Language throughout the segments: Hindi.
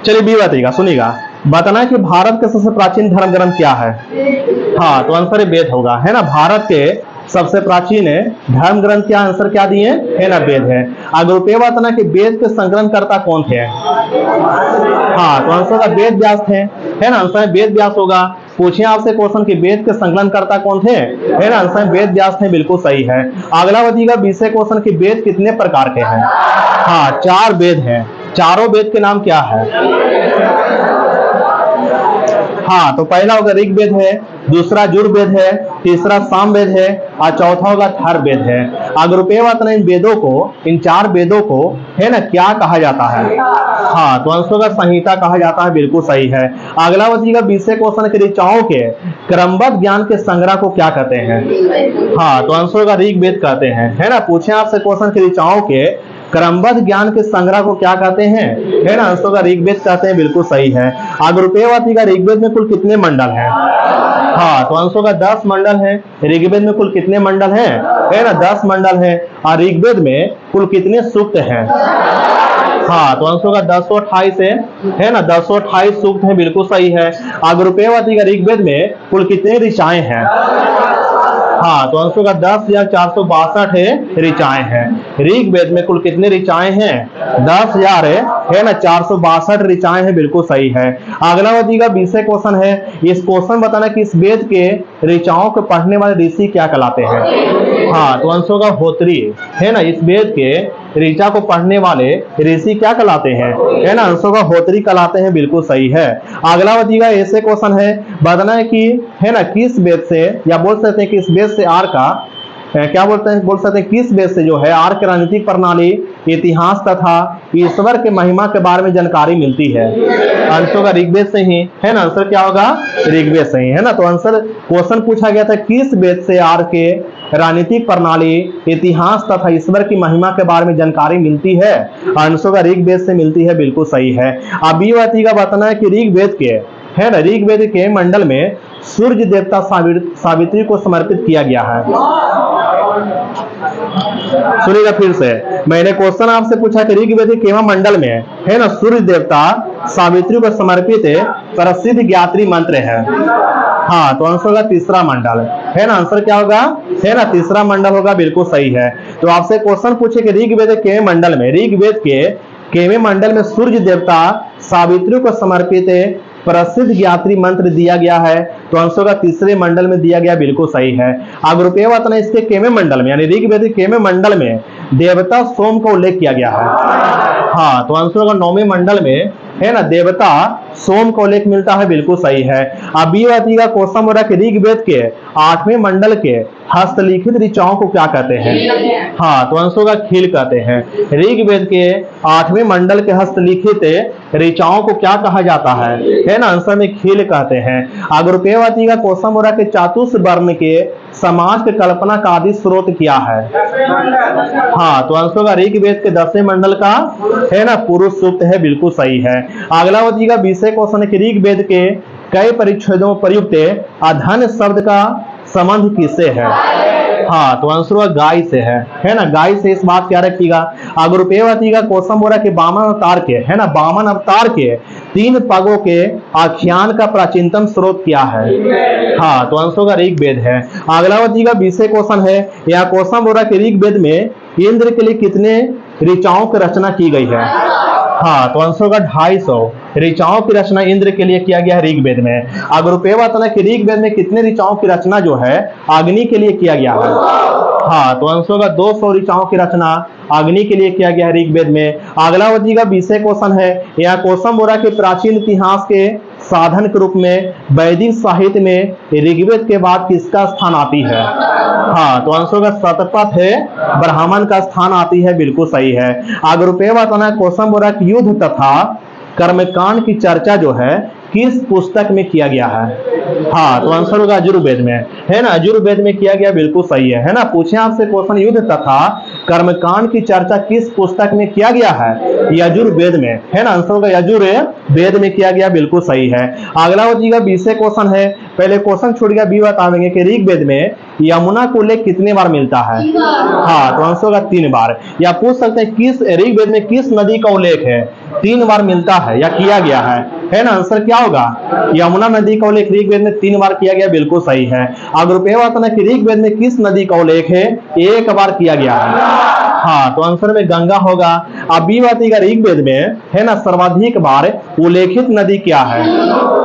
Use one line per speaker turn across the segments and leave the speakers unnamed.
चलिए बी बताइएगा, सुनिएगा। बताना कि भारत का सबसे प्राचीन धर्म ग्रंथ क्या है। हाँ, तो आंसर वेद होगा, है ना। भारत के सबसे प्राचीन धर्म ग्रंथ क्या, आंसर क्या दिए, है ना, वेद है। अगर रुपये बताना कि वेद के संकलनकर्ता कौन थे। हाँ, तो आंसर का वेद व्यास थे, है ना, आंसर वेद व्यास होगा। पूछिए आपसे क्वेश्चन कि वेद के संकलनकर्ता कौन थे, है ना, आंसर वेद व्यास थे, बिल्कुल सही है। अगला बताइएगा 20 क्वेश्चन कि वेद कितने प्रकार के हैं। हाँ, 4 वेद हैं। चारों वेद के नाम क्या है। हाँ, तो पहला होगा ऋग्वेद है, दूसरा यजुर्वेद है, तीसरा सामवेद है और चौथा होगा अथर्ववेद है। अगर रुपये बताना इन वेदों को, इन 4 वेदों को, है ना, क्या कहा जाता है। हाँ, तो अंशों का संहिता कहा जाता है, बिल्कुल सही है। अगला बताइएगा 20 क्वेश्चन के ऋचाओं के क्रमबद्ध ज्ञान के संग्रह को क्या कहते हैं। हाँ, तो अंशों का ऋग्वेद कहते हैं, है ना। पूछे आपसे क्वेश्चन के ऋचाओं के क्रमबद्ध ज्ञान के संग्रह को क्या कहते हैं, है ना, आंसर का ऋग्वेद कहते हैं, बिल्कुल सही है। अगर रुपये का ऋग्वेद में कुल कितने मंडल हैं। हाँ, तो आंसर का 10 मंडल है। ऋग्वेद में कुल कितने मंडल हैं, है ना, 10 मंडल है। और ऋग्वेद में कुल कितने सूक्त हैं। हाँ, तो आंसर का 1028 है ना, 1028 सूक्त है, बिल्कुल सही है। अगर रुपये का ऋग्वेद में कुल कितने ऋचाएं हैं। हाँ, तो अंशों का 10,462 ऋचाएं हैं। ऋग्वेद में कुल कितने ऋचाएं हैं, 10,000 है ना, 462 ऋचाएं हैं, बिल्कुल सही है। अगला बताइएगा 20 क्वेश्चन है। इस क्वेश्चन बताना कि इस वेद के ऋचाओं को पढ़ने वाले ऋषि क्या कहलाते हैं। हाँ, तो अंशों का होत्री, है ना, इस वेद के ऋचा को पढ़ने वाले ऋषि क्या कहलाते हैं, है ना, अंशों का होत्री कहलाते हैं, बिल्कुल सही है। अगला बताइएगा ऐसे क्वेश्चन है। बताना है कि, है ना, किस वेद से, या बोल सकते हैं कि इस वेद से आर का क्या बोलते हैं, बोल सकते हैं किस वेद से जो है आर की राजनीतिक प्रणाली, इतिहास तथा ईश्वर के महिमा के बारे में जानकारी मिलती है। आंसर का ऋग्वेद से ही, है ना, आंसर क्या होगा, ऋग्वेद से ही, है ना। तो आंसर क्वेश्चन पूछा गया था किस वेद से आर के राजनीतिक प्रणाली, इतिहास तथा ईश्वर की महिमा के बारे में जानकारी मिलती है। आंसर का ऋग्वेद से मिलती है, बिल्कुल सही है। अब ये बात का बताना है कि ऋग्वेद के, है ना, ऋग्वेद के मंडल में सूर्य देवता सावित्री को समर्पित किया गया है। सुनिएगा फिर से, मैंने क्वेश्चन आपसे पूछा कि ऋग्वेद के मंडल में, है ना, सूर्य देवता सावित्री को समर्पित प्रसिद्ध ज्ञात्री मंत्र है। हाँ, तो आंसर का तीसरा मंडल, है ना, आंसर क्या होगा, है ना, तीसरा मंडल होगा, बिल्कुल सही है। तो आपसे क्वेश्चन पूछे कि ऋग्वेद के मंडल में, ऋग्वेद के केवे मंडल में सूर्य देवता सावित्री को समर्पित प्रसिद्ध ज्ञात्री मंत्र दिया गया है। तो आंसर का तीसरे मंडल में दिया गया, बिल्कुल सही है। अगर रुपये बताना इसके केवे मंडल में, यानी ऋग्वेद केवे मंडल में देवता सोम का उल्लेख किया गया है। हाँ, तो आंसर का 9वें मंडल में, है ना, देवता सोम का उल्लेख मिलता है, बिल्कुल सही है। अब ये बताइएगा क्वेश्चन हो रहा है कि ऋग्वेद के 8वें मंडल के हस्तलिखित ऋचाओं को क्या कहते हैं। हाँ, तो आंसर का खील कहते हैं। ऋग्वेद के 8वें मंडल के हस्तलिखित ऋचाओं को क्या कहा जाता है ना, आंसर में खील कहते हैं। अगर रुपये बताइएगा क्वेश्चन हो रहा है कि चातुष वर्ण के समाज की कल्पना का आदि स्रोत क्या है। हाँ, तो आंसर का ऋग्वेद के 10वें मंडल का, है ना, पुरुष सूक्त है, बिल्कुल सही है। अगला बताइएगा 20 क्वेश्चन है। ऋग्वेद के कई परिच्छेदों प्रयुक्त अधन शब्द का संबंध किससे है। हाँ, तो आंसर गाय से है ना, गाय से, इस बात क्या रखिएगा। अगर रुपये बताइएगा क्वेश्चन हो रहा है कि वामन अवतार के, है ना, वामन अवतार के 3 पगों के आख्यान का प्राचीनतम स्रोत क्या है। हाँ, तो आंसर का ऋग्वेद है। अगला बताइएगा 20 क्वेश्चन है। यह क्वेश्चन हो रहा है कि ऋग्वेद में इंद्र के लिए कितने ऋचाओं की रचना की गई है। हाँ, तो आंसर का 250 ऋचाओं की रचना इंद्र के लिए किया गया है ऋग्वेद में। अगर रुपये बताना कि ऋग्वेद में कितने ऋचाओं की रचना जो है अग्नि के लिए किया गया है। हाँ, तो आंसर का 200 ऋचाओं की रचना अग्नि के लिए किया गया है ऋग्वेद में। अगला बताइएगा 20 क्वेश्चन है। यह क्वेश्चन बोला कि प्राचीन इतिहास के साधन के रूप में वैदिक साहित्य में ऋग्वेद के बाद किसका स्थान आती है। हाँ, तो आंसर का शतपथ है, ब्राह्मण का स्थान आती है, बिल्कुल सही है। अगर रुपये बताना क्वेश्चन बोला कि युद्ध तथा कर्मकांड की चर्चा जो है किस पुस्तक में किया गया है। हाँ, तो आंसर होगा यजुर्वेद में, है ना, यजुर्वेद में किया गया, बिल्कुल सही है ना। पूछे आपसे क्वेश्चन युद्ध तथा कर्मकांड की चर्चा किस पुस्तक में किया गया है। यजुर्वेद में, है ना, आंसर होगा यजुर्वेद में किया गया, बिल्कुल सही है। अगला हो जाएगा 20 क्वेश्चन है। पहले क्वेश्चन छोड़ गया, बी बताएंगे कि ऋग्वेद में यमुना को उल्लेख कितने बार मिलता है। हाँ, तो आंसर होगा 3 बार। या पूछ सकते हैं किस ऋग्वेद में किस नदी का उल्लेख है। 3 बार मिलता है या किया गया है ना। आंसर क्या होगा? यमुना नदी का उल्लेख ऋग्वेद में 3 बार किया गया, बिल्कुल सही है। अगर रुपये कि ऋग्वेद में किस नदी का उल्लेख है? 1 बार किया गया है। हाँ, तो आंसर में गंगा होगा। अब बी बात ऋग्वेद में है ना सर्वाधिक बार उल्लेखित नदी क्या है?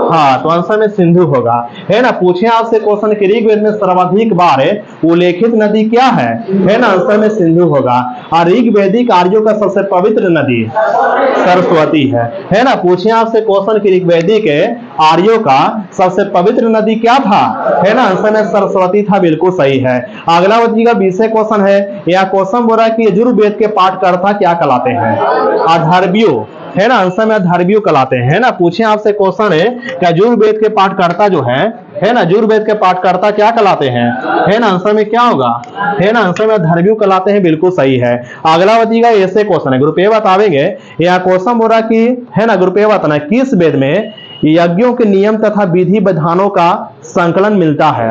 हाँ, तो आंसर में सिंधु होगा, है ना। पूछे आपसे क्वेश्चन कि ऋग्वेद में सर्वाधिक बार उल्लेखित नदी क्या है ना। आंसर में सिंधु होगा। और ऋग्वेदिक आर्यों का सबसे पवित्र नदी सरस्वती है ना। पूछे आपसे क्वेश्चन कि ऋग्वेदिक आर्यों का सबसे पवित्र नदी क्या था? है ना। आंसर में सरस्वती था, बिल्कुल सही है। अगला का 20 क्वेश्चन है। यह क्वेश्चन बोल रहा है कि यजुर्वेद के पाठकर्ता क्या कहलाते हैं? अथर्वणीय, है ना। आंसर में अथर्वणीय कहलाते हैं ना। पूछे आपसे क्वेश्चन है कि यजुर्वेद के पाठकर्ता जो है ना, यजुर्वेद के पाठकर्ता क्या कहलाते हैं? है ना। आंसर में क्या होगा? है ना। आंसर में अथर्वणीय कहलाते हैं, बिल्कुल सही है। अगला बताइएगा ऐसे क्वेश्चन है, ग्रुप ए बतावेंगे। यह क्वेश्चन बोल रहा कि है ना, ग्रुप ए बताना किस वेद में यज्ञों के नियम तथा विधि विधानों का संकलन मिलता है?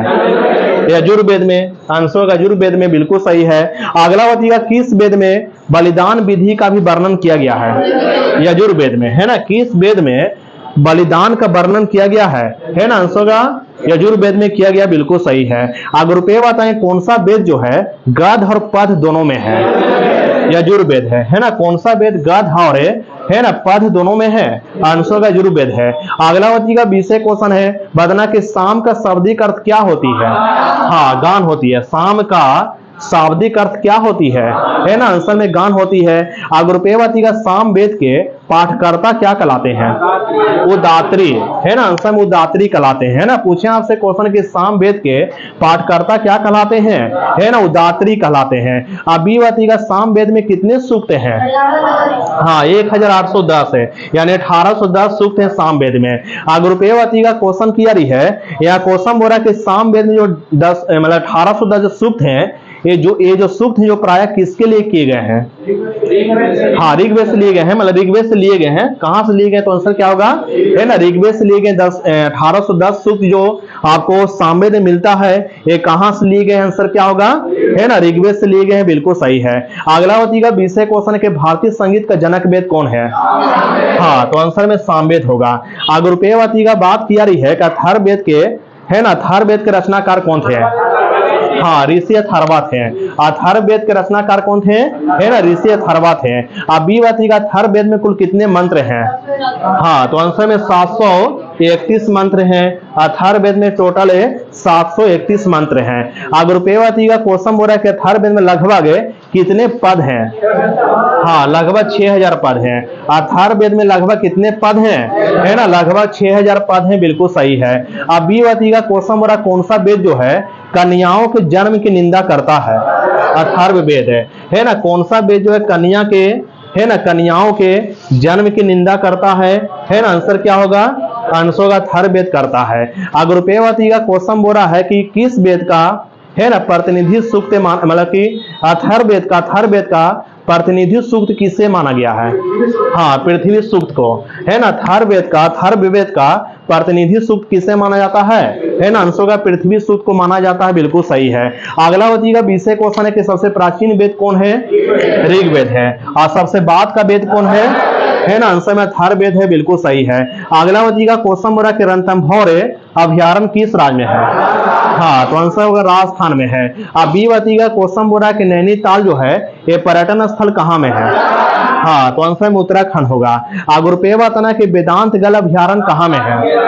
यजुर्वेद में। आंसर होगा यजुर्वेद में, बिल्कुल सही है। अगला बताइएगा किस वेद में बलिदान विधि का भी वर्णन किया गया है? यजुर्वेद में, है ना। किस वेद में बलिदान का वर्णन किया गया है ना। आंसर होगा यजुर्वेद में किया गया, बिल्कुल सही है। अगर रुपये बताएं कौन सा वेद जो है गद्य और पद्य दोनों में है? यजुर्वेद है ना। कौन सा वेद गद्य और है ना पद्य दोनों में है? आंसर का यजुर्वेद है। अगला का 20 क्वेश्चन है, बताना कि शाम का शाब्दिक अर्थ क्या होती है? हाँ, गान होती है। शाम का शाब्दिक अर्थ क्या होती है ना। आंसर में गान होती है। अगर रुपये का साम वेद के पाठकर्ता क्या कहलाते हैं? उदात्री, है ना। आंसर में उदात्री कहलाते हैं ना। पूछे आपसे क्वेश्चन कि साम वेद के पाठकर्ता क्या कहलाते हैं? है ना, उदात्री कहलाते हैं। अब बी का साम वेद में कितने सूक्त हैं? हाँ, 1810 है, यानी 1810 सूक्त है साम वेद में। अगर रुपये का क्वेश्चन किया रही है, यह क्वेश्चन बोल रहा है कि साम वेद में जो 10 मतलब 1810 सूक्त हैं, ये जो सूक्त हैं जो प्राय किसके लिए किए गए हैं? हाँ, ऋग्वेद से लिए गए हैं, मतलब ऋग्वेद से लिए गए हैं। कहां से लिए गए? तो आंसर क्या होगा? है ना, ऋग्वेद से लिए गए 1810 सूक्त जो आपको सामवेद में मिलता है, ये कहां से लिए गए? आंसर क्या होगा? है ना, ऋग्वेद से लिए गए हैं, बिल्कुल सही है। अगला बताइएगा 20 क्वेश्चन के भारतीय संगीत का जनक वेद कौन है? हाँ, तो आंसर में सामवेद होगा। अगर रुपये बताइएगा बात किया रही है कि अथर्ववेद के, है ना, अथर्ववेद के रचनाकार कौन थे? हाँ, ऋषि अथर्वा थे। अथर्ववेद के रचनाकार कौन थे? है ना, ऋषि अथर्वा थे। अब बी बताइएगा अथर्ववेद में कुल कितने मंत्र हैं? हाँ, तो आंसर में 731 मंत्र हैं। अथर्ववेद में टोटल 731 मंत्र हैं। अगर रुपये बताइएगा क्वेश्चन बोल रहा है कि अथर्ववेद में लगभग कितने पद हैं? हाँ, लगभग 6000 पद हैं। अथर्ववेद में लगभग कितने पद हैं? है ना, लगभग 6000 पद हैं, बिल्कुल सही है। अब बी बताइएगा क्वेश्चन बोल रहा कौन सा वेद जो है कन्याओं के जन्म की निंदा करता है? अथर्ववेद है ना। कौन सा वेद जो है कन्या के, है ना, कन्याओं के जन्म की निंदा करता है ना। आंसर क्या होगा? आंसर होगा अथर्ववेद करता है। अगर रुपये बताइएगा क्वेश्चन बोल रहा है कि किस वेद का, है ना, प्रतिनिधि सूक्त मतलब कि अथर्ववेद का प्रतिनिधि सूक्त किसे माना गया है? हाँ, पृथ्वी सूक्त को, है ना। अथर्ववेद का प्रतिनिधि सूक्त किसे माना जाता है ना। आंसर का पृथ्वी सूक्त को माना जाता है, बिल्कुल सही है। अगला बताइएगा 20 क्वेश्चन है कि सबसे प्राचीन वेद कौन है? ऋग्वेद है। और सबसे बाद का वेद कौन है ना। आंसर में अथर्ववेद है, बिल्कुल सही है। अगला बताइएगा क्वेश्चन बोला कि रणथंभौर अभ्यारण्य किस राज्य में है? हाँ, तो आंसर होगा राजस्थान में है। अब बी बताइएगा क्वेश्चन बोला कि नैनीताल जो है ये पर्यटन स्थल कहाँ में है? हाँ, तो आंसर में उत्तराखंड होगा। अगर रुपये बताना कि वेदांत गल अभ्यारण्य कहाँ में है?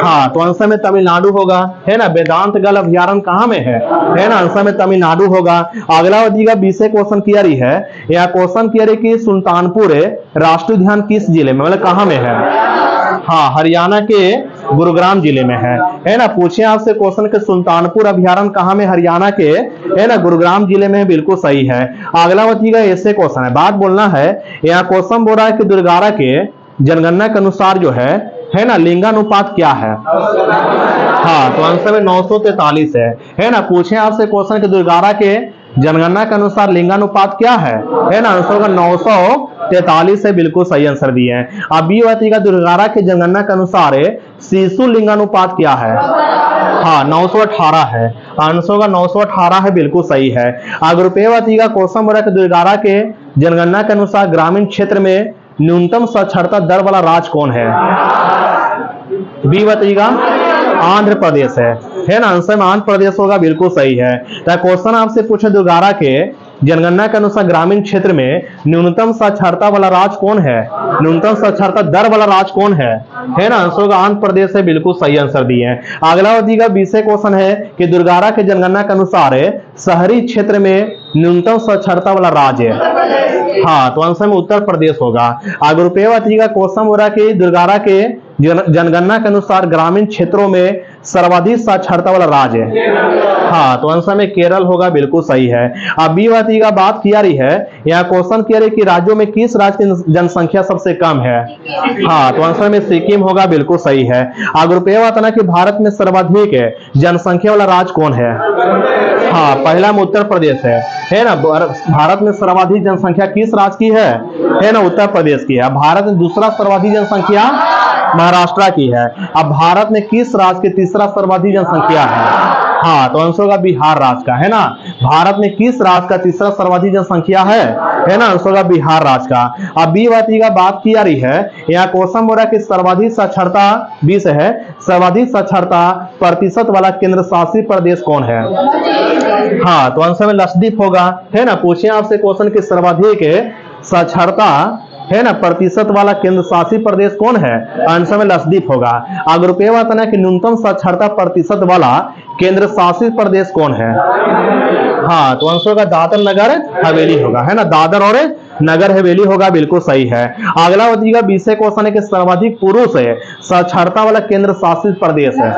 हाँ, तो आंसर में तमिलनाडु होगा, है ना। वेदांत गल अभ्यारण्य कहाँ में है ना। आंसर में तमिलनाडु होगा। अगला बताइएगा 20 क्वेश्चन किया रही है, यह क्वेश्चन किया रही कि सुल्तानपुर राष्ट्रीय उद्यान किस जिले में, मतलब कहाँ में है? हाँ, हरियाणा के गुरुग्राम जिले में है ना। पूछे आपसे क्वेश्चन के सुल्तानपुर अभ्यारण्य कहाँ में? हरियाणा के, है ना, गुरुग्राम जिले में, बिल्कुल सही है। अगला बताइएगा ऐसे क्वेश्चन है, बात बोलना है। यहाँ क्वेश्चन बोल रहा है कि दुर्गारा के जनगणना के अनुसार जो है ना, लिंगानुपात क्या है? हाँ, तो आंसर में 943 है ना। पूछे आपसे क्वेश्चन के दुर्गारा के जनगणना के अनुसार लिंगानुपात क्या है ना। आंसर होगा 943 है, बिल्कुल सही आंसर दिए हैं। अब बी बताइएगा दुर्गारा के जनगणना के अनुसार शिशु लिंगानुपात क्या है? हाँ, 918 है। आंसर होगा 918 है, बिल्कुल सही है। अगर रुपये बताइएगा क्वेश्चन बोला कि दुर्गारा के जनगणना के अनुसार ग्रामीण क्षेत्र में न्यूनतम साक्षरता दर वाला राज्य कौन है? बी बताइएगा, आंध्र प्रदेश है ना। आंसर में आंध्र प्रदेश होगा, बिल्कुल सही है। तो क्वेश्चन आपसे पूछे दुर्गारा के जनगणना के अनुसार ग्रामीण क्षेत्र में न्यूनतम साक्षरता वाला राज्य कौन है? न्यूनतम साक्षरता दर वाला राज्य कौन है ना। आंसर होगा आंध्र प्रदेश है, बिल्कुल सही आंसर दिए हैं। अगला बताइएगा 20 क्वेश्चन है कि दुर्गारा के जनगणना के अनुसार शहरी क्षेत्र में न्यूनतम साक्षरता वाला राज्य है। हाँ, तो आंसर में उत्तर प्रदेश होगा। अगर रुपये बताइएगा क्वेश्चन हो रहा है कि दुर्गारा के जनगणना के अनुसार ग्रामीण क्षेत्रों में सर्वाधिक साक्षरता वाला राज्य है। हाँ, तो आंसर में केरल होगा, बिल्कुल सही है। अब बी बताइएगा बात किया रही है, यहाँ क्वेश्चन किया रही कि राज्यों में किस राज्य की जनसंख्या सबसे कम है? हाँ, तो आंसर में सिक्किम होगा, बिल्कुल सही है। अगर रुपये बताना कि भारत में सर्वाधिक जनसंख्या वाला राज्य कौन है? हाँ, पहला में उत्तर प्रदेश है ना। भारत में सर्वाधिक जनसंख्या किस राज्य की है ना? उत्तर प्रदेश की है। भारत में दूसरा सर्वाधिक जनसंख्या महाराष्ट्र की है। अब भारत में किस राज्य की तीसरा सर्वाधिक जनसंख्या है? हाँ, तो आंसर होगा बिहार राज्य का, है ना। भारत में किस राज्य का तीसरा सर्वाधिक जनसंख्या है ना। आंसर होगा बिहार राज्य का। अब बी बताइएगा बात की जा रही है, यहाँ क्वेश्चन हो रहा है कि सर्वाधिक साक्षरता 20 है, सर्वाधिक साक्षरता प्रतिशत वाला केंद्र शासित प्रदेश कौन है? हाँ, तो आंसर में लक्षद्वीप होगा, है ना। पूछे आपसे क्वेश्चन की सर्वाधिक साक्षरता है ना प्रतिशत वाला केंद्र शासित प्रदेश कौन है? आंसर में लक्षद्वीप होगा। अगर रुपये बताना कि न्यूनतम साक्षरता प्रतिशत वाला केंद्र शासित प्रदेश कौन है? हाँ, तो आंसर होगा दादर नगर हवेली होगा, है ना। दादर और नगर हवेली होगा, बिल्कुल सही है। अगला बताइएगा 20 क्वेश्चन है कि सर्वाधिक पुरुष साक्षरता वाला केंद्र शासित प्रदेश है।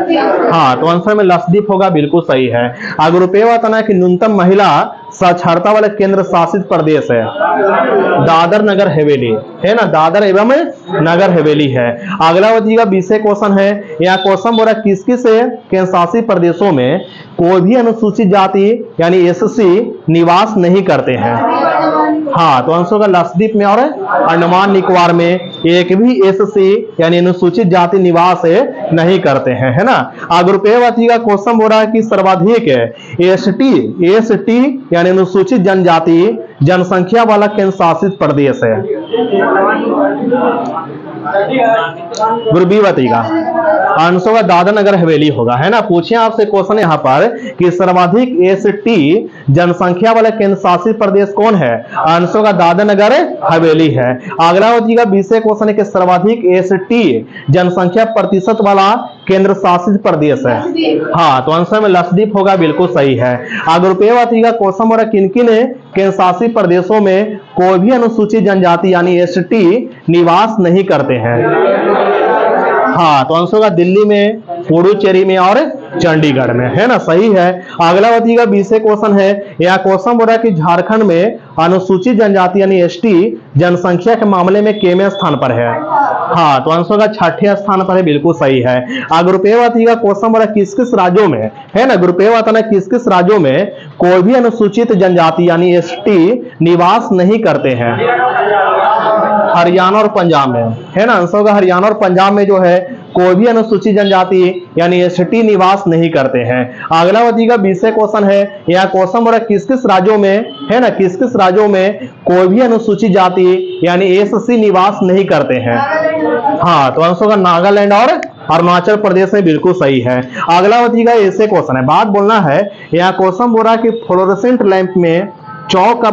हाँ, तो आंसर में लक्षद्वीप होगा, बिल्कुल सही है। अगर रुपये बताना है कि न्यूनतम महिला साक्षरता वाला केंद्र शासित प्रदेश है, दादर नगर हवेली, है ना। दादर एवं नगर हवेली है। अगला बताइएगा 20 क्वेश्चन है, यहाँ क्वेश्चन बोला किस किस केंद्र शासित प्रदेशों में कोई भी अनुसूचित जाति यानी एससी निवास नहीं करते हैं? हाँ, तो आंसर होगा लक्षद्वीप में और अंडमान निकोबार में एक भी एससी यानी अनुसूचित जाति निवास नहीं करते हैं, है ना। अगर रुपये बताइएगा क्वेश्चन बोल रहा है कि सर्वाधिक एसटी यानी अनुसूचित जनजाति जनसंख्या वाला केंद्र शासित प्रदेश है। गुरु बी बताइएगा, आंसर होगा दादर नगर हवेली होगा, है ना। पूछिए आपसे क्वेश्चन यहाँ पर कि सर्वाधिक एसटी जनसंख्या वाला केंद्र शासित प्रदेश कौन है? आंसर होगा दादर नगर हवेली है। अगला बताइएगा 20 क्वेश्चन है कि सर्वाधिक एसटी जनसंख्या प्रतिशत वाला केंद्र शासित प्रदेश है। हाँ, तो आंसर में लक्षद्वीप होगा, बिल्कुल सही है। अगर रुपये बताइएगा क्वेश्चन हो रहा है किन किन केंद्र शासित प्रदेशों में कोई भी अनुसूचित जनजाति यानी एसटी निवास नहीं करते हैं? हाँ, तो आंसर होगा दिल्ली में, पुडुचेरी में और चंडीगढ़ में, है ना। सही है। अगला बताइएगा 20 क्वेश्चन है, यह क्वेश्चन बोल रहा है कि झारखंड में अनुसूचित जनजाति यानी एसटी जनसंख्या के मामले में कितवें स्थान पर है? हाँ, तो आंसर होगा 6ठे स्थान पर है, बिल्कुल सही है। अगर रुपये बताइएगा क्वेश्चन बोला किस किस राज्यों में, है ना। रुपये बताना किस किस राज्यों में कोई भी अनुसूचित जनजाति यानी एसटी निवास नहीं करते हैं? हरियाणा और पंजाब में, है ना। आंसर होगा हरियाणा और पंजाब में जो है कोई भी अनुसूचित जनजाति यानी एसटी निवास नहीं करते हैं। अगला बताइएगा 20 क्वेश्चन है, यह क्वेश्चन बोला किस किस राज्यों में, है ना, किस किस राज्यों में कोई भी अनुसूचित जाति यानी एससी निवास नहीं करते हैं? हाँ, तो आंसर होगा नागालैंड और अरुणाचल प्रदेश में, बिल्कुल सही है। अगला बताइएगा ऐसे क्वेश्चन है, बात बोलना है, यह क्वेश्चन बोल रहा है कि फ्लोरोसेंट लैंप में चौक का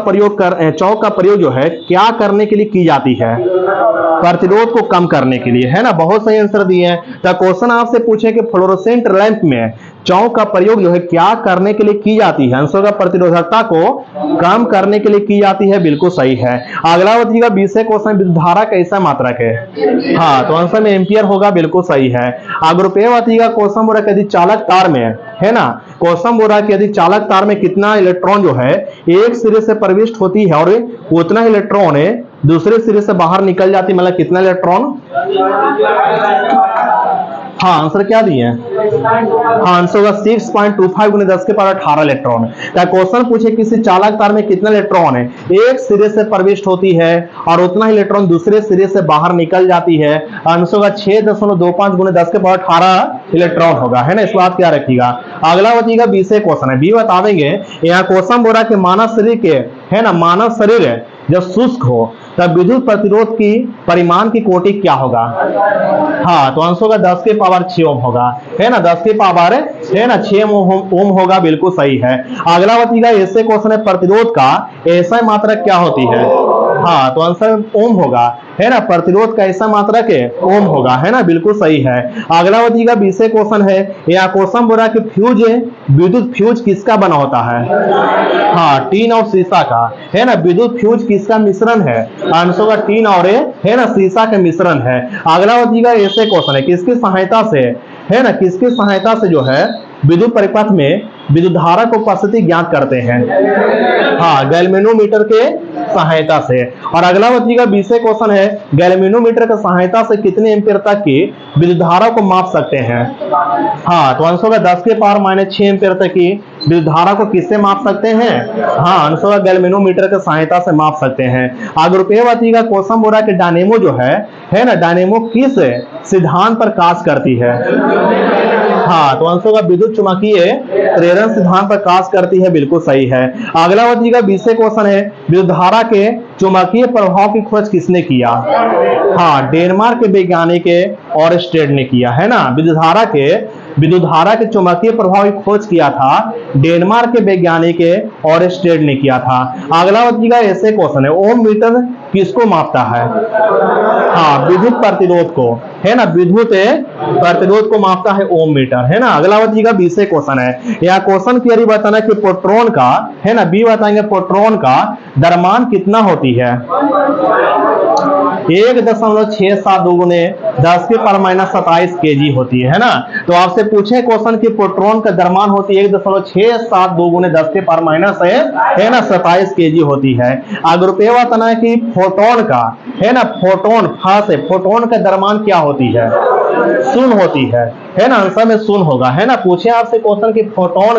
प्रयोग जो है क्या करने के लिए की जाती है? प्रतिरोध को कम करने के लिए, है ना। बहुत सही आंसर दिए हैं। तो क्वेश्चन आपसे पूछे कि फ्लोरोसेंट लैंप में चौक का प्रयोग जो है क्या करने के लिए की जाती है? आंसर का प्रतिरोधकता को कम करने के लिए की जाती है, बिल्कुल सही है। अगला बताइएगा 20 क्वेश्चन, विद्युत धारा कैसा मात्रक है? हाँ, तो आंसर में एम्पियर होगा, बिल्कुल सही है। अगर रुपये बताइएगा क्वेश्चन बोल रहा है यदि चालक तार में, है ना, क्वेश्चन बोल रहा है कि यदि चालक तार में कितना इलेक्ट्रॉन जो है एक सिरे से प्रविष्ट होती है और उतना ही इलेक्ट्रॉन है दूसरे सिरे से बाहर निकल जाती, मतलब कितना इलेक्ट्रॉन? हाँ, आंसर क्या दिए हैं? हाँ, आंसर होगा 6.25 × 10⁻18 इलेक्ट्रॉन। क्वेश्चन पूछे किसी चालक तार में कितना इलेक्ट्रॉन है एक सिरे से प्रविष्ट होती है और उतना ही इलेक्ट्रॉन दूसरे सिरे से बाहर निकल जाती है? आंसर होगा 6.25 × 10⁻18 इलेक्ट्रॉन होगा, है ना। इस बात क्या रखिएगा। अगला बताइएगा 20 क्वेश्चन है, बी बतावेंगे, यहाँ क्वेश्चन बोल रहा है कि मानव शरीर के, है ना, मानव शरीर जब शुष्क हो तब विद्युत प्रतिरोध की परिमाण की कोटि क्या होगा? हाँ, तो आंसर होगा 10 के पावर 6 ओम होगा, है ना, 10 के पावर है ना 6 ओम होगा, बिल्कुल सही है। अगला बताइएगा, ऐसे क्वेश्चन है प्रतिरोध का ऐसा मात्रा क्या होती है? हाँ, तो आंसर ओम होगा, है ना, प्रतिरोध का ऐसा मात्रा के ओम होगा, है ना, बिल्कुल सही है। अगला बताइएगा, 20 क्वेश्चन है, यह क्वेश्चन बोला कि फ्यूज विद्युत फ्यूज किसका बना होता है? हाँ, टीन और शीशा का, है ना, विद्युत फ्यूज किसका मिश्रण है? आंसर का टीन और है ना शीशा का मिश्रण है। अगला बताइएगा, ऐसे क्वेश्चन है, किसकी सहायता से, है ना, किसकी सहायता से जो है विद्युत परिपथ में विद्युत धारा को उपस्थिति ज्ञात करते हैं? हाँ, गैल्वेनोमीटर के सहायता से। और अगला बताइएगा, 20 क्वेश्चन है, गैल्वेनोमीटर की सहायता से कितने एम्पीयर तक की विद्युत धारा को माप सकते हैं? हाँ, तो आंसर होगा 10 के पावर -6 एम्पीयर तक की विद्युत धारा को किससे माप सकते हैं? हाँ, आंसर होगा गैल्वेनोमीटर की सहायता से माप सकते हैं। अगर रुपये बताइएगा, क्वेश्चन बोला कि डायनेमो जो है ना, डायनेमो किस सिद्धांत पर कार्य करती है? हाँ, तो आंसर होगा विद्युत चुंबकीय प्रेरण सिद्धांत पर कार्य करती है, बिल्कुल सही है। अगला बताइएगा, 20 क्वेश्चन है, विद्युत धारा के चुंबकीय प्रभाव की खोज किसने किया? हाँ, डेनमार्क के वैज्ञानिक ऑरस्टेड ने किया, है ना, विद्युत धारा के चुंबकीय प्रभाव की खोज किया था डेनमार्क के वैज्ञानिक ऑरस्टेड ने किया था। अगला बताइएगा, ऐसे क्वेश्चन है, ओम मीटर किसको मापता है? हाँ, विद्युत प्रतिरोध को, है ना, विद्युत प्रतिरोध को मापता है ओम मीटर, है ना। अगला बताइएगा, 20 क्वेश्चन है, यह क्वेश्चन क्लियर बताना कि प्रोटॉन का, है ना, बी बताएंगे प्रोटॉन का द्रव्यमान कितना होती है? 1.672 गुने 10 के पावर -27 kg होती है ना। तो आपसे पूछे क्वेश्चन कि प्रोटॉन का द्रव्यमान होती है 1.672 गुने 10 के पावर माइनस है ना 27 kg होती है। अगर रुपये बताना है कि फोटोन का, है ना, फोटोन का द्रव्यमान क्या होती है? शून्य होती है ना, आंसर में शून्य होगा, है ना। पूछे आपसे क्वेश्चन कि फोटोन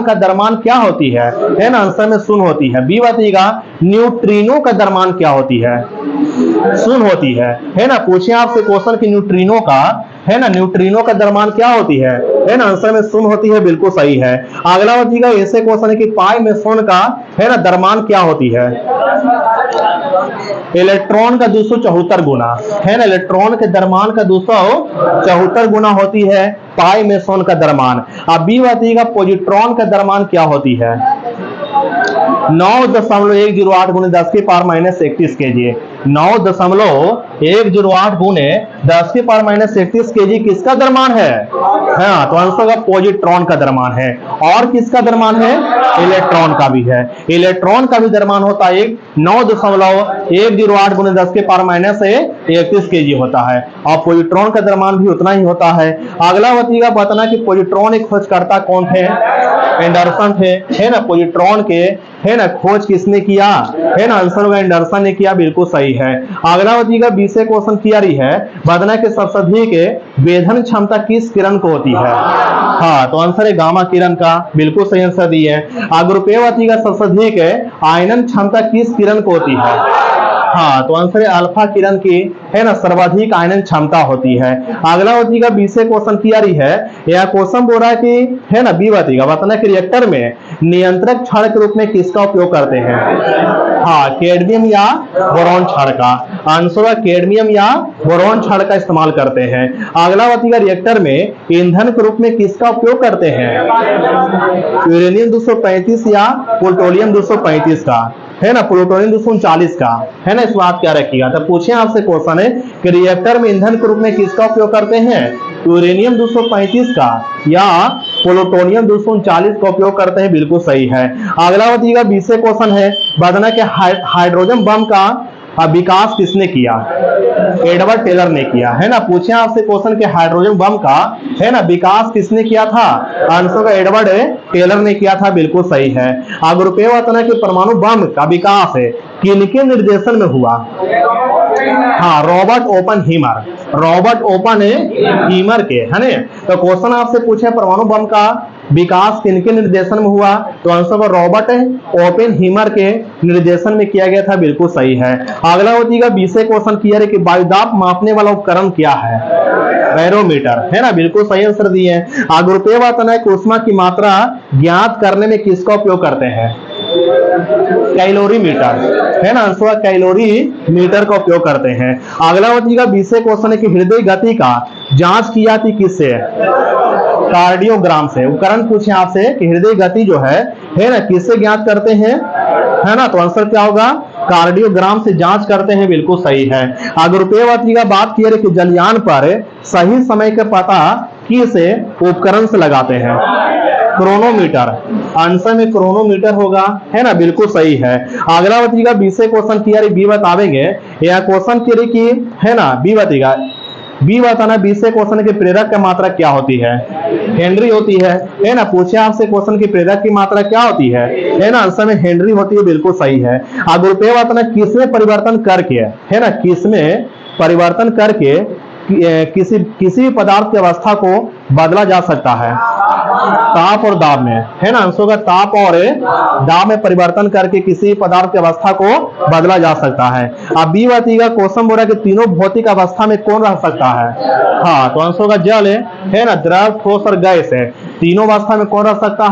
का द्रव्यमान क्या होती है ना, आंसर में शून्य होती है। बी बताइएगा, न्यूट्रिनो का द्रव्यमान क्या होती है? शून्य होती है ना। पूछे आपसे क्वेश्चन कि न्यूट्रिनो का, है ना, न्यूट्रिनो का द्रव्यमान क्या होती है ना, आंसर में शून्य होती है, बिल्कुल सही है। अगला बताइएगा, ऐसे क्वेश्चन है कि पाई में सोन का, है ना, द्रव्यमान क्या होती है? इलेक्ट्रॉन का 274 गुना, है ना, इलेक्ट्रॉन के द्रव्यमान का 274 गुना होती है पाई में सोन का द्रव्यमान। अब बी बताइएगा, पॉजिट्रॉन का द्रव्यमान क्या होती है? 9.108 गुने 10 के पावर -31 kg। 9.108 गुने 10 के पावर -31 kg किसका द्रव्यमान है? हाँ, तो आंसर का पॉजिट्रॉन का द्रव्यमान है। और किसका द्रव्यमान है? इलेक्ट्रॉन का भी है। इलेक्ट्रॉन का भी द्रव्यमान होता है 9.108 गुने 10 के पावर -31 kg होता है। और पॉजिट्रॉन का द्रव्यमान भी उतना ही होता है। अगला बताइएगा, बताना कि पॉजिट्रॉन एक खोजकर्ता कौन थे? एंडरसन थे, है ना। पॉजिट्रॉन के, है ना, खोज किसने किया? है ना, आंसर होगा एंडरसन ने किया, बिल्कुल सही है। अगला बताइएगा, 20 क्वेश्चन क्लियर है, बताना कि सबसे अधिक वेधन क्षमता किस किरण को होती है? हाँ, तो आंसर है गामा किरण का, बिल्कुल सही आंसर दिए। अगर रुपये बताइएगा, सबसे अधिक आयनन क्षमता किस किरण को होती है? हाँ, तो आंसर है अल्फा किरण की, है ना, सर्वाधिक आयनन क्षमता होती है। अगला बताइएगा, 20 क्वेश्चन क्लियर है, यह क्वेश्चन बोल रहा है कि, है ना, बी बताइएगा, बताना कि रिएक्टर में नियंत्रक छड़ के रूप में किसका उपयोग करते हैं? हाँ, कैडमियम या बोरॉन छड़ का। आंसर है कैडमियम या बोरॉन छड़ का इस्तेमाल करते हैं। अगला बताइएगा, रिएक्टर में ईंधन के रूप में किसका उपयोग करते हैं? यूरेनियम 235 या प्लूटोनियम 235 का, है ना, प्लूटोनियम 239 का, है ना, इस बात क्या रखिएगा। तो पूछे आपसे क्वेश्चन है कि रिएक्टर में ईंधन के रूप में किसका उपयोग करते हैं? यूरेनियम 235 का या प्लूटोनियम 239 का उपयोग करते हैं, बिल्कुल सही है। अगला बताइएगा, 20 क्वेश्चन है, बताना कि हाइड्रोजन बम का विकास किसने किया? एडवर्ड टेलर ने किया, है ना। पूछे आपसे क्वेश्चन के हाइड्रोजन बम का, है ना, विकास किसने किया था? आंसर का एडवर्ड टेलर ने किया था, बिल्कुल सही है। अगर रुपये बताना कि परमाणु बम का विकास किनके निर्देशन में हुआ? हाँ, रॉबर्ट ओपनहीमर के, है ना। तो क्वेश्चन आपसे पूछे परमाणु बम का विकास किनके निर्देशन में हुआ? तो आंसर रॉबर्ट ओपेनहीमर के निर्देशन में किया गया था, बिल्कुल सही है। अगला बताइएगा, 20 क्वेश्चन क्लियर है कि वायुदाब मापने वाला उपकरण क्या है? बैरोमीटर, है ना, बिल्कुल सही आंसर दिए। अगर रुपये बताना है कि ऊष्मा की मात्रा ज्ञात करने में किसका उपयोग करते हैं? कैलोरी मीटर, है ना आंसर कैलोरी मीटर का उपयोग करते हैं। अगला बताइएगा 20 क्वेश्चन है कि हृदय गति का जांच की जाती किससे? कार्डियोग्राम से। उपकरण पूछे आपसे कि हृदय गति जो है ना किससे ज्ञात करते हैं, है ना, तो आंसर क्या होगा? कार्डियोग्राम से जांच करते हैं, बिल्कुल सही है। अगर रुपये का बात किया कि जलयान पर सही समय का पता किस उपकरण से लगाते हैं? क्रोनोमीटर। आंसर में क्रोनोमीटर होगा, है ना, बिल्कुल सही है। अगला बताइएगा 20 क्वेश्चन की यार बी बतावेंगे या क्वेश्चन की कि है ना बी बताइएगा, बी बताना 20 क्वेश्चन के प्रेरक की मात्रा क्या होती है? हेनरी होती है ना, पूछे आपसे क्वेश्चन की प्रेरक की मात्रा क्या होती है ना, आंसर में हेनरी होती है, बिल्कुल सही है। अगर रुपये बताना किसमें परिवर्तन करके, है ना, किसमें परिवर्तन करके किसी भी पदार्थ की अवस्था को बदला जा सकता है? ताप और दाब में, है ना, आंसर का ताप और दाब में परिवर्तन करके किसी पदार्थ की अवस्था को बदला जा सकता है। अब बी बताइएगा क्वेश्चन बोल रहा है कि तीनों भौतिक अवस्था में कौन रह सकता है? हाँ, तो आंसर का जल है ना, द्रव, ठोस और गैस है। तीनों अवस्था में कौन रह सकता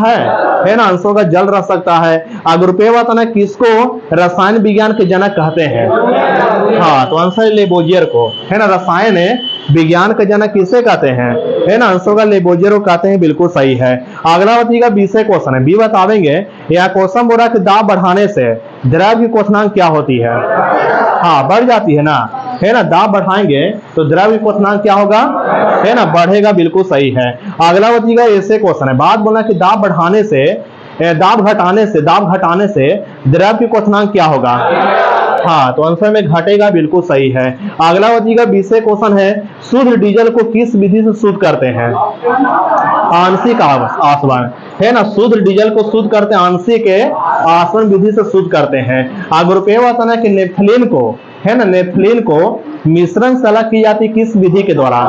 है ना, आंसर का जल रह सकता है। अगर रुपये बताना किसको रसायन विज्ञान के जनक कहते हैं? हाँ, तो आंसर लेबोजियर को, है ना, रसायन विज्ञान का जनक किसे कहते हैं? है ना, आंसर का लेबोजियर को कहते हैं, बिल्कुल सही है। अगला बताइएगा 20 क्वेश्चन है, बी बतावेंगे या क्वेश्चन बोल रहा है कि दाब बढ़ाने से द्रव की क्वथनांक क्या होती है? हाँ, बढ़ जाती है ना, दाब बढ़ाएंगे तो द्रव की क्वथनांक क्या होगा? है ना, बढ़ेगा, बिल्कुल सही है। अगला बताइएगा ऐसे क्वेश्चन है, बात बोलना कि दाब बढ़ाने से दाब घटाने से द्रव की क्वथनांक क्या होगा? हाँ, तो आंसर में घटेगा, बिल्कुल सही है। अगला बताइएगा 20 क्वेश्चन है, शुद्ध डीजल को किस विधि से शुद्ध करते हैं? आंशिक आसवन, है ना, शुद्ध डीजल को शुद्ध करते हैं आंशिक आसवन विधि से शुद्ध करते हैं। अगर रुपये बताना कि नेफ्थलीन को, है ना, नेफ्थलीन को मिश्रण से अलग की जाती किस विधि के द्वारा?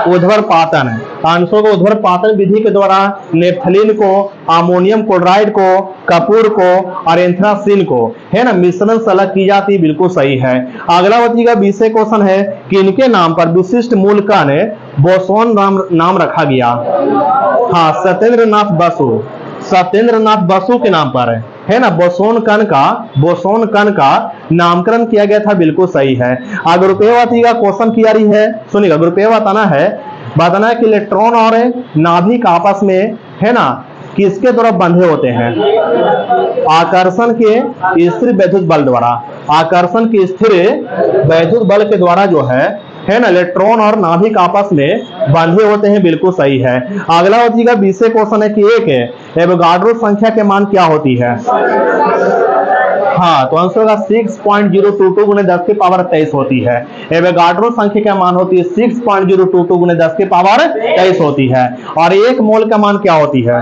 ऊर्ध्वपातन। आंसर को ऊर्ध्वपातन विधि के द्वारा नेफ्थलीन को, अमोनियम क्लोराइड को, कपूर को और एंथ्रासिन को, है ना, मिश्रण से अलग की जाती, बिल्कुल सही है। अगला बताइएगा 20 क्वेश्चन है कि इनके नाम पर विशिष्ट मूल का ने बोसोन नाम रखा गया? हाँ, सत्येंद्रनाथ बसु के नाम पर है ना बोसोन कण का नामकरण किया गया था, बिल्कुल सही है। अगर रुपये बताइएगा क्वेश्चन की जारी है, सुनिएगा, अगर रुपये बताना है कि इलेक्ट्रॉन और नाभिक आपस में, है ना, किसके द्वारा बंधे होते हैं? आकर्षण के स्थिर वैद्युत बल द्वारा। आकर्षण के स्थिर वैद्युत बल के द्वारा जो है ना, इलेक्ट्रॉन और नाभिक आपस में बंधे होते हैं, बिल्कुल सही है। अगला बताइएगा 20 क्वेश्चन है कि एक एवोगाड्रो संख्या के मान क्या होती है? हाँ, तो आंसर का 6.022 गुने 10 की पावर 23 होती है। एवोगाड्रो संख्या का मान होती है 6.022 गुने 10 की पावर 23 होती है। और एक मोल का मान क्या होती है?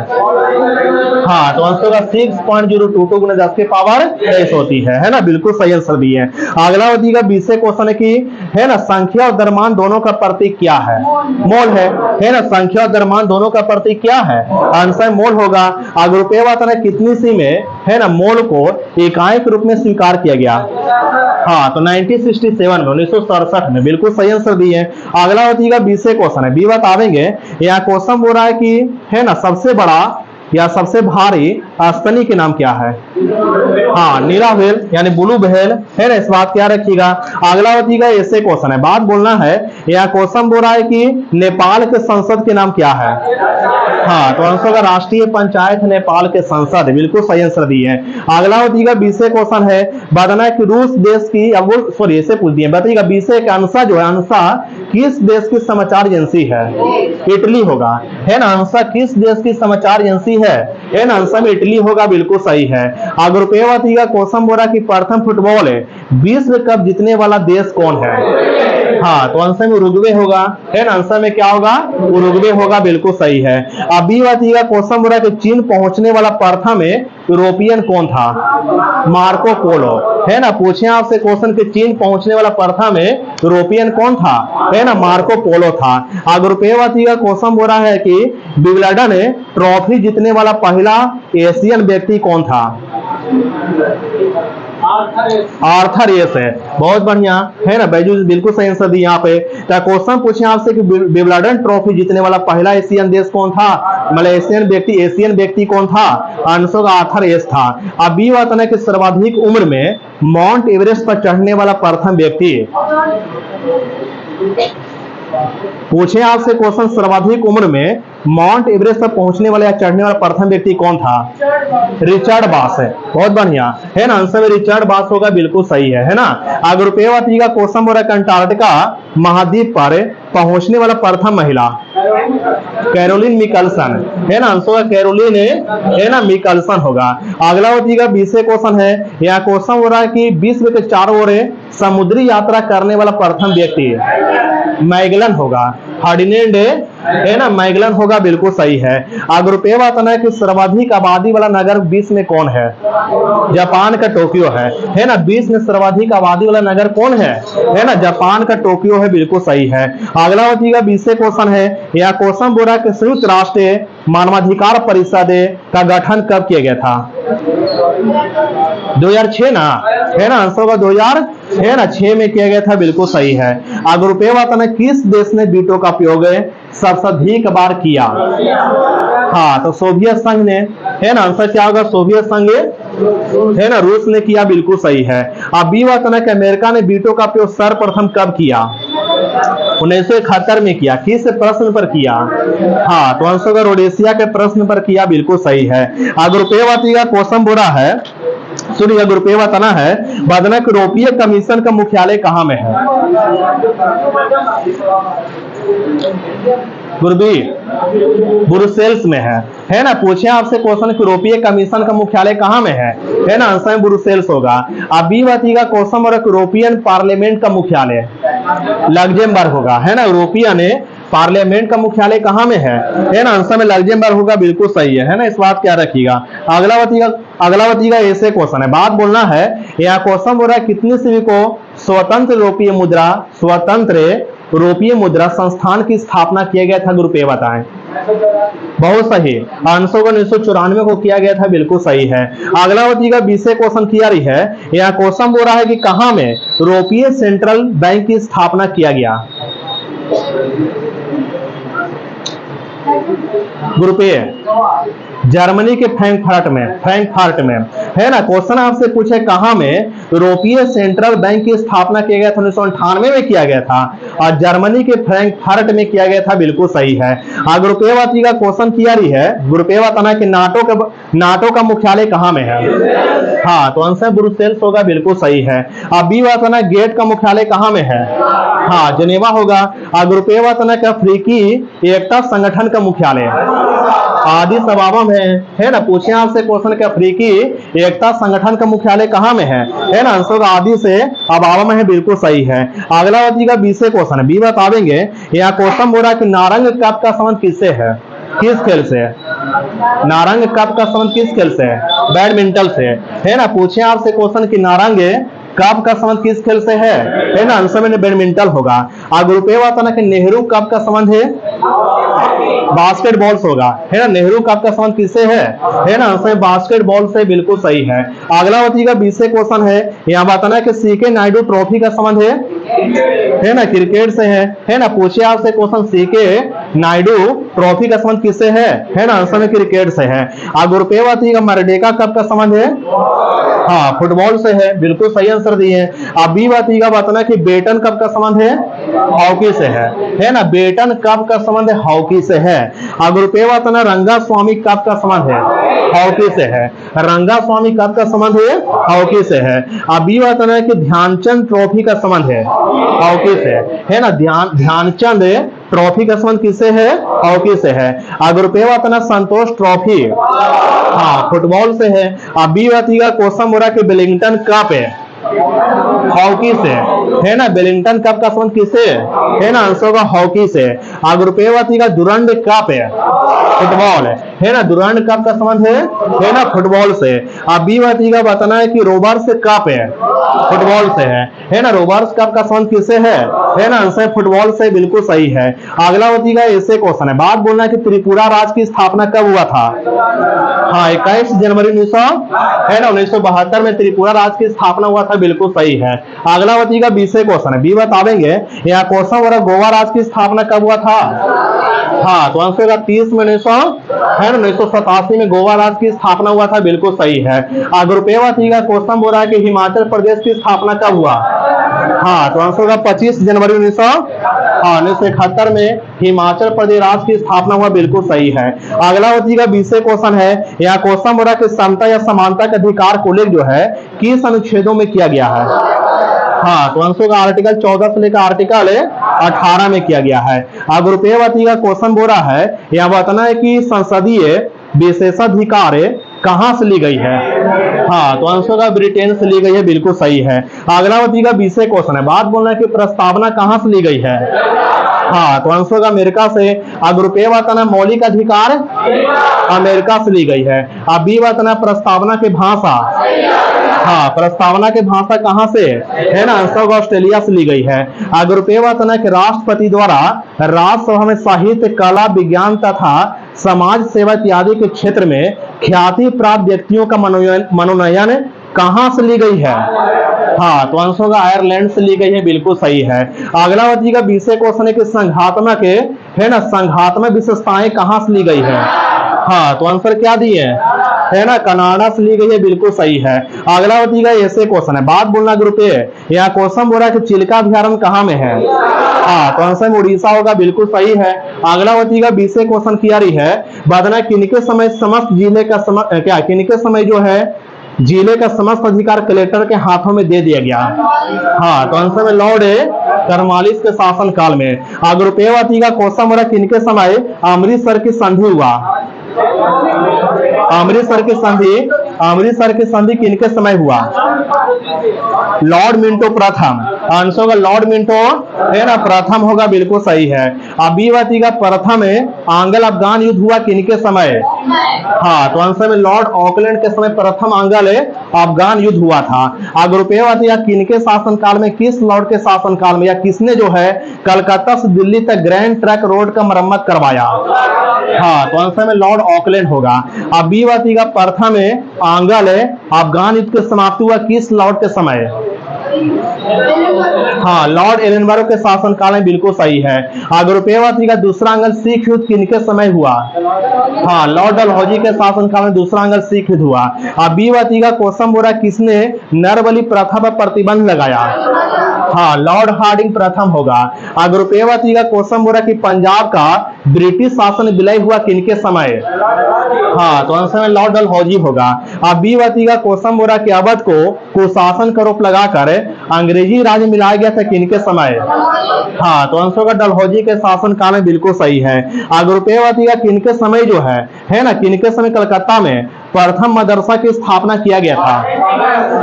हाँ, तो आंसर का 6.022 गुने 10 की पावर 23 होती है ना, बिल्कुल सही आंसर भी है। अगला बताइएगा 20 क्वेश्चन है कि, है ना, संख्या और द्रव्यमान दोनों का प्रतीक क्या है? मोल है ना, संख्या और द्रव्यमान दोनों का प्रतीक क्या है? आंसर मोल होगा। अगर रुपये बताना कितनी सी में, है ना, मोल को इकाई के रूप में स्वीकार किया गया? हाँ, तो 1967 में, बिल्कुल सही आंसर दी है। अगला बताइएगा 20 क्वेश्चन है, बी बतावेंगे या क्वेश्चन बोल रहा है कि, है ना, सबसे बड़ा या सबसे भारी स्तनी के नाम क्या है? हाँ, नीला व्हेल यानी ब्लू व्हेल, है ना, इस बात क्या रखिएगा। अगला बताइएगा ऐसे क्वेश्चन है, बात बोलना है या क्वेश्चन बोल रहा है कि नेपाल के संसद के नाम क्या है? हाँ, तो आंसर का राष्ट्रीय पंचायत नेपाल के संसद, बिल्कुल सही आंसर दी है। अगला बताइएगा 20 क्वेश्चन है, बताना है कि रूस देश की, अब वो सॉरी ऐसे पूछ दिए, बताइएगा 20 का अंसा जो है, अंसा किस देश की समाचार एजेंसी है? इटली होगा, है ना, अंसा किस देश की समाचार एजेंसी है ना, आंसर में इटली होगा, बिल्कुल सही है। अगर रुपये बताइएगा क्वेश्चन बोला कि प्रथम फुटबॉल विश्व कप जीतने वाला देश कौन है? हाँ, तो आंसर में उरुग्वे होगा, है ना, आंसर में क्या होगा? उरुग्वे होगा, बिल्कुल सही है। अब भी बताइएगा क्वेश्चन बोला कि चीन पहुंचने वाला प्रथम यूरोपियन कौन था? मार्को पोलो, है ना, पूछे आपसे क्वेश्चन कि चीन पहुंचने वाला प्रथम यूरोपियन कौन था? है ना, मार्को पोलो था। अगर रुपये बताइएगा क्वेश्चन बोला है कि विंबलडन ट्रॉफी जीतने वाला पहला एशियन व्यक्ति कौन था? आर्थर एस है, बहुत बढ़िया है ना, बैजू बिल्कुल सही आंसर दिया यहाँ पे। तो क्वेश्चन पूछे आपसे कि विंबलडन ट्रॉफी जीतने वाला पहला एशियन देश कौन था, मतलब एशियन व्यक्ति कौन था, आंसर का आर्थर एस था। अब बी बात है कि सर्वाधिक उम्र में माउंट एवरेस्ट पर चढ़ने वाला प्रथम व्यक्ति, पूछे आपसे क्वेश्चन सर्वाधिक उम्र में माउंट एवरेस्ट पर पहुंचने वाला या चढ़ने वाला प्रथम व्यक्ति कौन था, रिचर्ड बास है, बहुत बढ़िया है ना, आंसर में रिचर्ड बास होगा, बिल्कुल सही है ना। अगर रुपये का क्वेश्चन बोल रहा है अंटार्कटिका महाद्वीप पर पहुंचने वाला प्रथम महिला कैरोलिन मिकल्सन है ना, आंसर का कैरोलिन है ना मिकल्सन होगा। अगला बीसे क्वेश्चन है, यहाँ क्वेश्चन हो रहा है कि विश्व के चारों ओर समुद्री यात्रा करने वाला प्रथम व्यक्ति मैगलन होगा, फर्डिनेंड है ना, मैगलन होगा, बिल्कुल सही है। अगर रुपये बात है कि सर्वाधिक आबादी वाला नगर विश्व में कौन है, जापान का टोक्यो है ना, विश्व में सर्वाधिक आबादी वाला नगर कौन है ना, जापान का टोक्यो है, बिल्कुल सही है। अगला होगा बीसे क्वेश्चन है, यह क्वेश्चन बोल रहा है कि संयुक्त राष्ट्र मानवाधिकार परिषद का गठन कब किया गया था, 2006 ना, है ना, आंसर का 2006 में किया गया था, बिल्कुल सही है। अगर रुपये बात है किस देश ने वीटो का उपयोग सबसे अधिक बार किया, हाँ तो सोवियत संघ ने, है ना, आंसर क्या होगा, सोवियत संघ है ना, रूस ने किया, बिल्कुल सही है। अब बी बात है कि अमेरिका ने वीटो का उपयोग सर्वप्रथम कब किया, 1971 में किया, किस प्रश्न पर किया, हाँ तो आंसर का रोडेशिया के प्रश्न पर किया, बिल्कुल सही है। अगर रुपये बात का क्वेश्चन बोला है, सुनिए, अगर रुपये बताना है, बदना यूरोपीय कमीशन का मुख्यालय कहाँ में है, ब्रुसेल्स में है ना, पूछे आपसे क्वेश्चन यूरोपीय कमीशन का मुख्यालय कहाँ में है ना, आंसर में ब्रुसेल्स होगा। अब बी बातीगा क्वेश्चन और यूरोपियन पार्लियामेंट का मुख्यालय लग्जमबर्ग होगा, है ना, यूरोपियन पार्लियामेंट का मुख्यालय कहाँ में है ना, आंसर में लग्जमबर्ग होगा, बिल्कुल सही है ना, इस बात क्या रखिएगा। अगला बतीगा ऐसे क्वेश्चन है, बात बोलना है, यह क्वेश्चन बोल रहा है कितनी सदी को स्वतंत्र यूरोपीय मुद्रा संस्थान की स्थापना किया गया था, रुपये बताएं, बहुत सही, आंसर को 1994 को किया गया था, बिल्कुल सही है। अगला बतीगा बीसे क्वेश्चन किया रही है, यह क्वेश्चन बोल रहा है कि कहां में यूरोपीय सेंट्रल बैंक की स्थापना किया गया, रुपये जर्मनी के फ्रैंकफर्ट में है ना, क्वेश्चन आपसे पूछे कहां में यूरोपीय सेंट्रल बैंक की स्थापना किया गया था, 1998 में किया गया था, और जर्मनी के फ्रैंकफर्ट में किया गया था, बिल्कुल सही है। अगर रुपये बाती का क्वेश्चन किया रही है, रुपये बताना कि नाटो का मुख्यालय कहां में है, हाँ तो आंसर ब्रुसेल्स होगा, बिल्कुल सही है। अब बी बताना गेट का मुख्यालय कहां में है, हाँ जेनेवा होगा। अगर रुपये बताना कि अफ्रीकी एकता संगठन का मुख्यालय आदिस अबाबा में है ना, पूछे आपसे क्वेश्चन के अफ्रीकी एकता संगठन का मुख्यालय कहां में है ना, आंसर का आदिस अबाबा में है, बिल्कुल सही है। अगला बतीगा बीसे क्वेश्चन है, बी बतावेंगे, यहाँ क्वेश्चन बोल रहा है कि नारंग कप का संबंध किससे है, किस खेल से, नारंग कप का संबंध किस खेल से है, बैडमिंटन से, है ना, पूछे आपसे क्वेश्चन की नारंग कप का संबंध किस खेल से है ना, आंसर में बैडमिंटन होगा। अगर रुपये बताना कि नेहरू कप का संबंध है बास्केटबॉल से होगा, है ना, नेहरू कप का संबंध किससे है ना, आंसर बास्केटबॉल से, बिल्कुल सही है। अगला बतीगा बीसे क्वेश्चन है, यहाँ बताना कि सीके नायडू ट्रॉफी का संबंध है ना, क्रिकेट से है ना, पूछे आपसे क्वेश्चन सीके नायडू ट्रॉफी का संबंध किससे है ना, आंसर में क्रिकेट से है। अगर रुपये बताइएगा मर्डेका कप का संबंध है, हाँ फुटबॉल से है, बिल्कुल सही आंसर दिए। अब बी बताइएगा बताना कि बेटन कप का संबंध है हॉकी से है ना, बेटन कप का संबंध हॉकी से है। अगर रुपये बताना रंगा स्वामी कप का संबंध है हॉकी से है, रंगा स्वामी कप का संबंध है हॉकी से है। अब बी बताना कि ध्यानचंद ट्रॉफी का संबंध है हॉकी से, है ना, ध्यानचंद ट्रॉफी का संबंध किससे है, हॉकी से है। अगर रुपये बताना संतोष ट्रॉफी, हाँ फुटबॉल से है। अब बी बताइएगा क्वेश्चन बोला कि वेलिंगटन कप है हॉकी से, है ना, वेलिंगटन कप का संबंध किससे है ना, आंसर का हॉकी से। अगर रुपये बताइएगा डुरंड कप फुटबॉल है ना। डुरांड कप का संबंध है ना फुटबॉल से। अब बी बात का बताना है कि रोबर्स कप है फुटबॉल से है ना। रोबर्स कप का संबंध किससे है ना, आंसर फुटबॉल से, बिल्कुल सही है। अगला का ऐसे क्वेश्चन है, बात बोलना है कि त्रिपुरा राज्य की स्थापना कब हुआ था। हाँ, 21 जनवरी 1972 में त्रिपुरा राज्य की स्थापना हुआ था, बिल्कुल सही है। अगला का 20 क्वेश्चन है, बी बतावेंगे यहाँ क्वेश्चन और गोवा राज्य की स्थापना कब हुआ था। हाँ, तो आंसर होगा 30 में 1987 में गोवा राज्य की स्थापना हुआ था, बिल्कुल सही है। ग्रुप ए का क्वेश्चन बोल रहा है कि हिमाचल प्रदेश की स्थापना कब हुआ। हाँ, तो आंसर होगा 25 जनवरी 1971 में हिमाचल प्रदेश राज्य की स्थापना हुआ, बिल्कुल सही है। अगला का 20 क्वेश्चन है, यहाँ क्वेश्चन बोल रहा है कि समता या समानता का अधिकार को लेकर जो है किस अनुच्छेदों में किया गया है। हाँ, तो आंसर का आर्टिकल 14 से लेकर आर्टिकल 18 में किया गया है। ग्रुप ए का क्वेश्चन बोल रहा है, यहाँ बताना है कि संसदीय विशेषाधिकार कहां से ली गई है। हाँ, तो आंसर का ब्रिटेन से ली गई है, बिल्कुल सही है। अगला का 20 क्वेश्चन है, बात बोलना है कि प्रस्तावना कहां से ली गई है। हाँ, तो आंसर का अमेरिका से। ग्रुप ए बताना मौलिक अधिकार अमेरिका से ली गई है। अब बी बताना प्रस्तावना की भाषा। हाँ, प्रस्तावना की भाषा कहां से है ना, आंसर का ऑस्ट्रेलिया से ली गई है। ग्रुप ए बताना कि राष्ट्रपति द्वारा राज्यसभा में साहित्य, कला, विज्ञान तथा समाज सेवा इत्यादि के क्षेत्र में ख्याति प्राप्त व्यक्तियों का मनोनयन कहां से ली गई है। हाँ, तो आंसर का आयरलैंड से ली गई है, बिल्कुल सही है। अगला का 20 क्वेश्चन है कि संघात्मक है ना, संघात्मक विशेषताएं कहां से ली गई है। हाँ, तो आंसर क्या दिए है ना, कनाडा से ली गई है, बिल्कुल सही है। अगला ऐसे क्वेश्चन है, बात बोलना ग्रुप ए, यहाँ क्वेश्चन बोल रहा है कि चिल्का अभ्यारण्य कहाँ में है। हाँ, तो आंसर में उड़ीसा होगा, बिल्कुल सही है। अगला 20 क्वेश्चन किया रही है, बताना किनके समय समस्त जिले का किनके समय जो है जिले का समस्त अधिकार कलेक्टर के हाथों में दे दिया गया। हाँ, तो आंसर में लॉर्ड कार्नवालिस के शासन काल में। ग्रुप ए का क्वेश्चन बोला किनके समय अमृतसर की संधि हुआ। अमृतसर की संधि किनके समय हुआ। लॉर्ड मिंटो प्रथम, आंसर का लॉर्ड मिंटो है ना प्रथम होगा, बिल्कुल सही है। बी का प्रथम आंग्ल अफगान युद्ध हुआ किनके समय। हाँ, तो आंसर में लॉर्ड ऑकलैंड के समय प्रथम आंग्ल अफगान युद्ध हुआ था। ग्रुप ए किनके शासनकाल में, किस लॉर्ड के शासनकाल में, या किसने जो है कलकत्ता से दिल्ली तक ग्रैंड ट्रक रोड का मरम्मत करवाया। हाँ, तो आंसर में लॉर्ड ऑकलैंड होगा। अब बी का प्रथम आंग्ल अफगान युद्ध की समाप्ति हुआ किस लॉर्ड के समय। हाँ, लॉर्ड एलनबरो के शासनकाल में, बिल्कुल सही है। ग्रुप ए का दूसरा आंग्ल सिख युद्ध किनके समय हुआ। हाँ, लॉर्ड डलहौजी के शासनकाल में दूसरा आंग्ल सिख युद्ध हुआ। बी का क्वेश्चन बोला किसने नरबली प्रथा पर प्रतिबंध लगाया। हाँ, लॉर्ड हार्डिंग प्रथम होगा। ग्रुप ए का क्वेश्चन बोला कि पंजाब का ब्रिटिश शासन विलय हुआ किनके समय। हाँ, तो आंसर में लॉर्ड डलहौजी होगा। बी का क्वेश्चन बोला कि अवध को कुशासन का आरोप लगाकर अंग्रेजी राज मिलाया गया था किनके समय। हाँ, तो आंसर का डलहौजी के शासन काल में, बिल्कुल सही है। ग्रुप ए का किनके समय जो है ना, किनके समय कलकत्ता में प्रथम मदरसा की स्थापना किया गया था।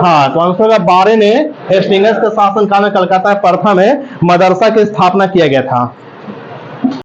हाँ, तो आंसर का बारे ने हेस्टिंग्स के शासन काल में कलकत्ता में प्रथम मदरसा की स्थापना किया गया था।